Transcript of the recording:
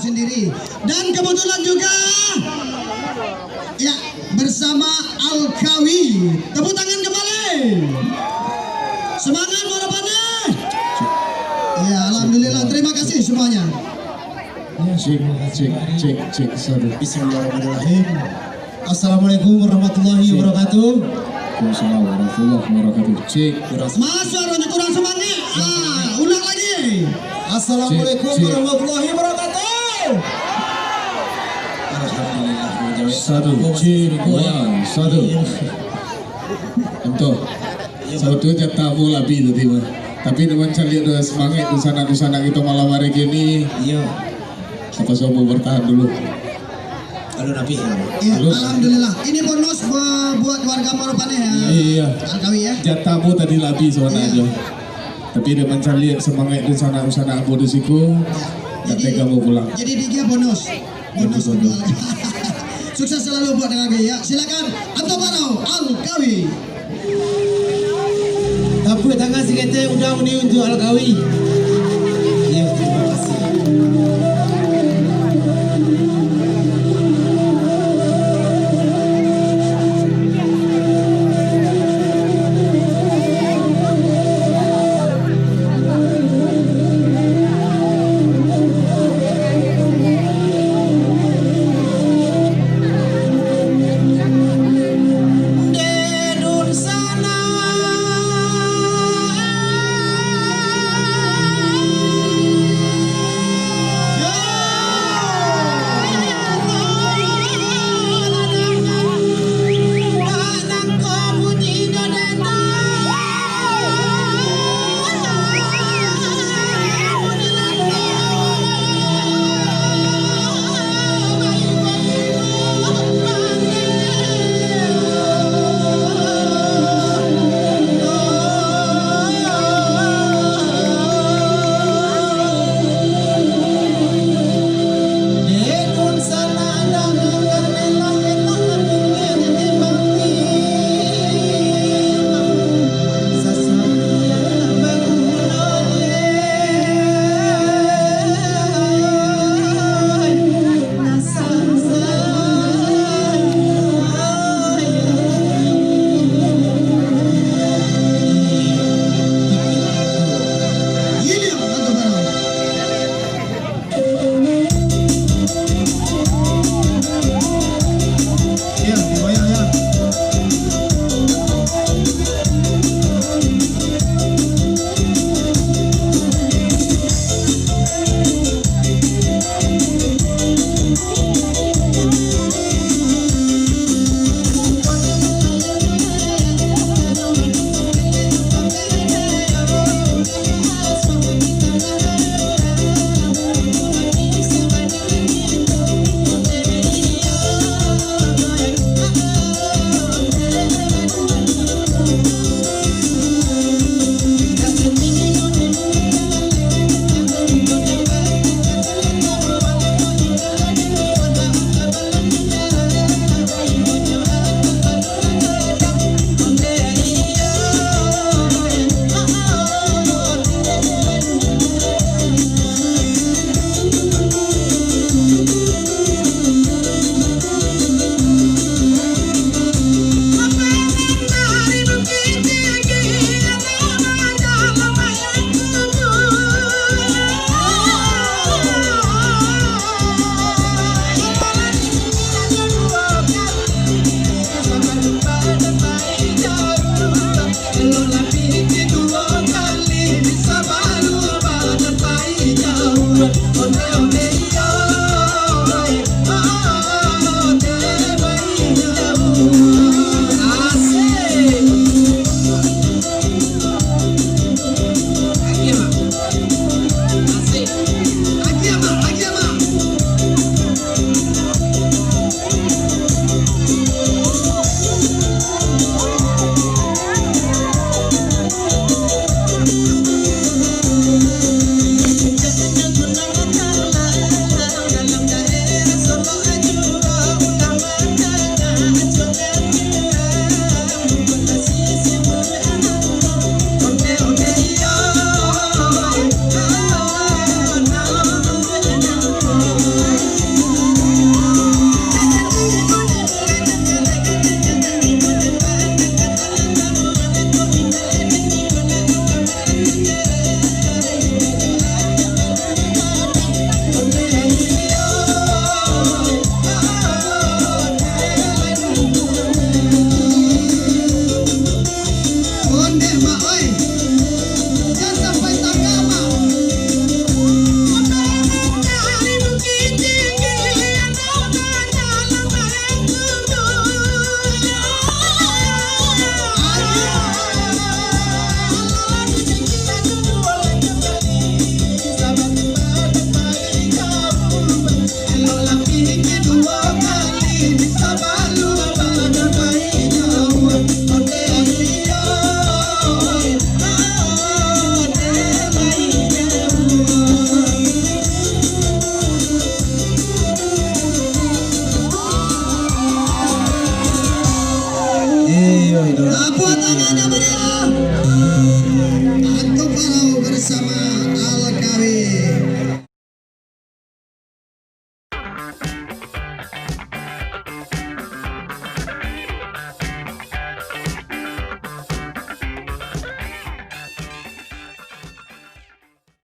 sendiri. Dan kebetulan juga ya bersama Al-Kawi. Tepuk tangan kembali. Semangat harapannya. Ya, alhamdulillah, terima kasih semuanya. Cek. Bismillahirrahmanirrahim. Assalamualaikum warahmatullahi wabarakatuh. Waalaikumsalam warahmatullahi wabarakatuh. Cek. Mas suaranya kurang semangat. Ulang lagi. Assalamualaikum warahmatullahi wabarakatuh. Alhamdulillah. Satu. Untuk satu jatah bola itu tiba. Tapi teman saya lihat udah semangat di sana kita malam hari ini. Iya. Apa saya mau bertahan dulu? Halo Nabi. Iya, alhamdulillah. Ini bonus buat warga Maropane ya. Iya. Al-Kawi ya. Jatahmu tadi labi soalnya aja. Tapi teman saya lihat semangat di sana abu di siku. Jadi kamu pulang. Jadi dia bonus untuk sukses selalu buat Al-Kawi ya. Silakan Anto Barau Al-Kawi. Tepuk tangan sikit udah untuk Al-Kawi. Ya, terima kasih. mak, oi. Jangan sampai tangga, mak. Tepuk tangannya meriah. Anto Parau bersama